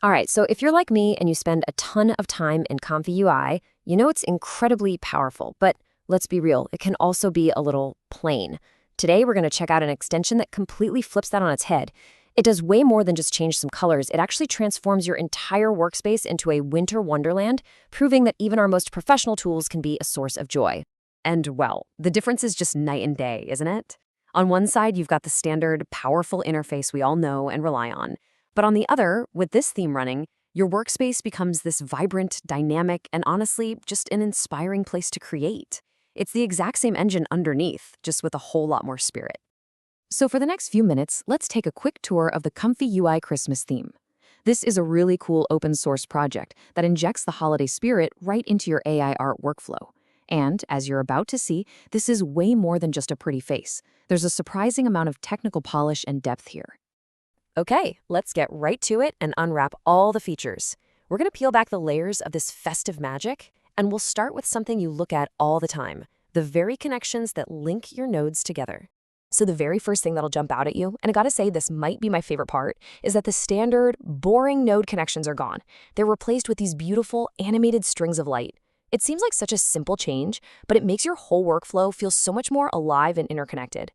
All right, so if you're like me and you spend a ton of time in ComfyUI, you know it's incredibly powerful, but let's be real, it can also be a little plain. Today, we're going to check out an extension that completely flips that on its head. It does way more than just change some colors. It actually transforms your entire workspace into a winter wonderland, proving that even our most professional tools can be a source of joy. And well, the difference is just night and day, isn't it? On one side, you've got the standard, powerful interface we all know and rely on. But on the other, with this theme running, your workspace becomes this vibrant, dynamic, and honestly, just an inspiring place to create. It's the exact same engine underneath, just with a whole lot more spirit. So for the next few minutes, let's take a quick tour of the ComfyUI-ChristmasTheme. This is a really cool open source project that injects the holiday spirit right into your AI art workflow. And, as you're about to see, this is way more than just a pretty face. There's a surprising amount of technical polish and depth here. Okay, let's get right to it and unwrap all the features. We're going to peel back the layers of this festive magic, and we'll start with something you look at all the time, the very connections that link your nodes together. So the very first thing that'll jump out at you, and I gotta say this might be my favorite part, is that the standard, boring node connections are gone. They're replaced with these beautiful, animated strings of light. It seems like such a simple change, but it makes your whole workflow feel so much more alive and interconnected.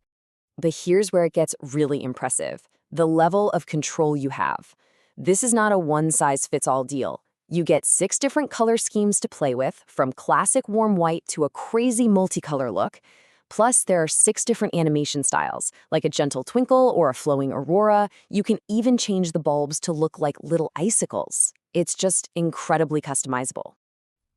But here's where it gets really impressive. The level of control you have. This is not a one-size-fits-all deal. You get 6 different color schemes to play with, from classic warm white to a crazy multicolor look. Plus, there are 6 different animation styles, like a gentle twinkle or a flowing aurora. You can even change the bulbs to look like little icicles. It's just incredibly customizable.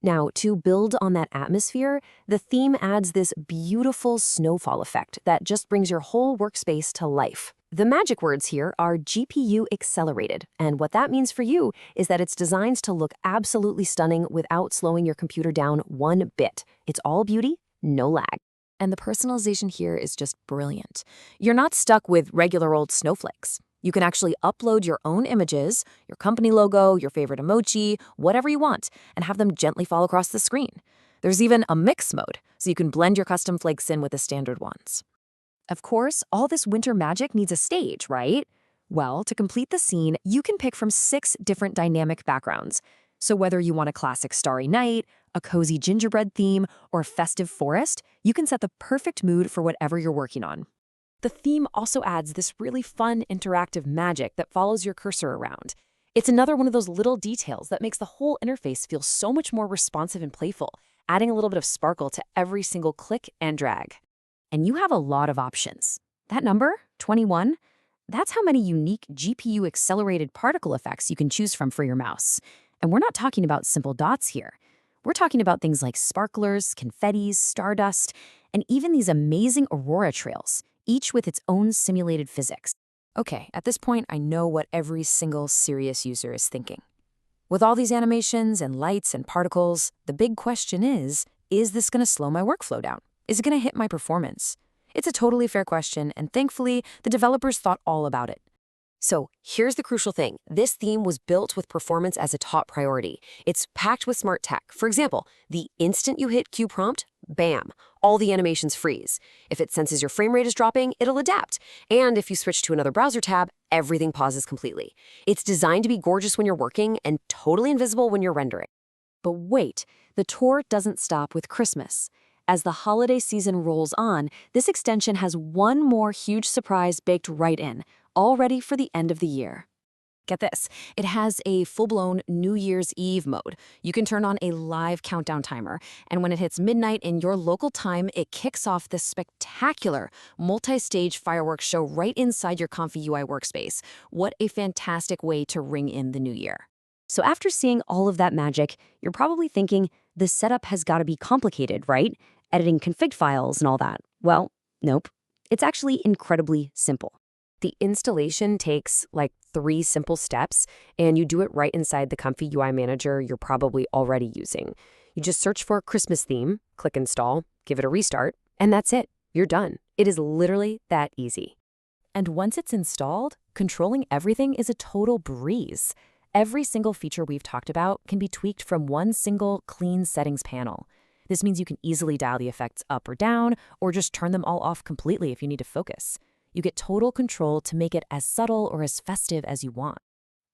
Now, to build on that atmosphere, the theme adds this beautiful snowfall effect that just brings your whole workspace to life. The magic words here are GPU accelerated, and what that means for you is that it's designed to look absolutely stunning without slowing your computer down one bit. It's all beauty, no lag. And the personalization here is just brilliant. You're not stuck with regular old snowflakes. You can actually upload your own images, your company logo, your favorite emoji, whatever you want, and have them gently fall across the screen. There's even a mix mode, so you can blend your custom flakes in with the standard ones. Of course, all this winter magic needs a stage, right? Well, to complete the scene, you can pick from 6 different dynamic backgrounds. So whether you want a classic starry night, a cozy gingerbread theme, or a festive forest, you can set the perfect mood for whatever you're working on. The theme also adds this really fun interactive magic that follows your cursor around. It's another one of those little details that makes the whole interface feel so much more responsive and playful, adding a little bit of sparkle to every single click and drag. And you have a lot of options. That number, 21, that's how many unique GPU-accelerated particle effects you can choose from for your mouse. And we're not talking about simple dots here. We're talking about things like sparklers, confettis, stardust, and even these amazing aurora trails, each with its own simulated physics. Okay, at this point, I know what every single serious user is thinking. With all these animations and lights and particles, the big question is this going to slow my workflow down? Is it going to hit my performance? It's a totally fair question, and thankfully, the developers thought all about it. So here's the crucial thing. This theme was built with performance as a top priority. It's packed with smart tech. For example, the instant you hit Q prompt, bam, all the animations freeze. If it senses your frame rate is dropping, it'll adapt. And if you switch to another browser tab, everything pauses completely. It's designed to be gorgeous when you're working and totally invisible when you're rendering. But wait, the tour doesn't stop with Christmas. As the holiday season rolls on, this extension has one more huge surprise baked right in, all ready for the end of the year. Get this, it has a full-blown New Year's Eve mode. You can turn on a live countdown timer, and when it hits midnight in your local time, it kicks off this spectacular multi-stage fireworks show right inside your ComfyUI workspace. What a fantastic way to ring in the new year. So after seeing all of that magic, you're probably thinking, the setup has got to be complicated, right? Editing config files and all that. Well, nope. It's actually incredibly simple. The installation takes like 3 simple steps, and you do it right inside the ComfyUI manager you're probably already using. You just search for Christmas theme, click install, give it a restart, and that's it. You're done. It is literally that easy. And once it's installed, controlling everything is a total breeze. Every single feature we've talked about can be tweaked from one single clean settings panel. This means you can easily dial the effects up or down, or just turn them all off completely if you need to focus. You get total control to make it as subtle or as festive as you want.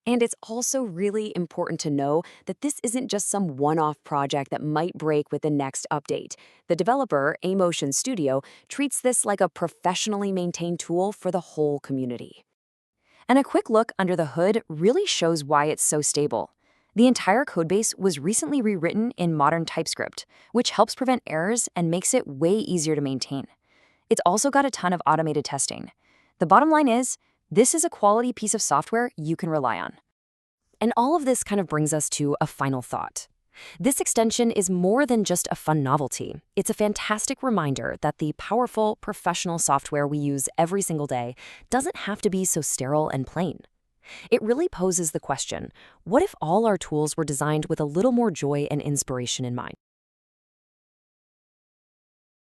And it's also really important to know that this isn't just some one-off project that might break with the next update. The developer, Amotion Studio, treats this like a professionally maintained tool for the whole community. And a quick look under the hood really shows why it's so stable. The entire codebase was recently rewritten in modern TypeScript, which helps prevent errors and makes it way easier to maintain. It's also got a ton of automated testing. The bottom line is, this is a quality piece of software you can rely on. And all of this kind of brings us to a final thought. This extension is more than just a fun novelty. It's a fantastic reminder that the powerful, professional software we use every single day doesn't have to be so sterile and plain. It really poses the question, what if all our tools were designed with a little more joy and inspiration in mind?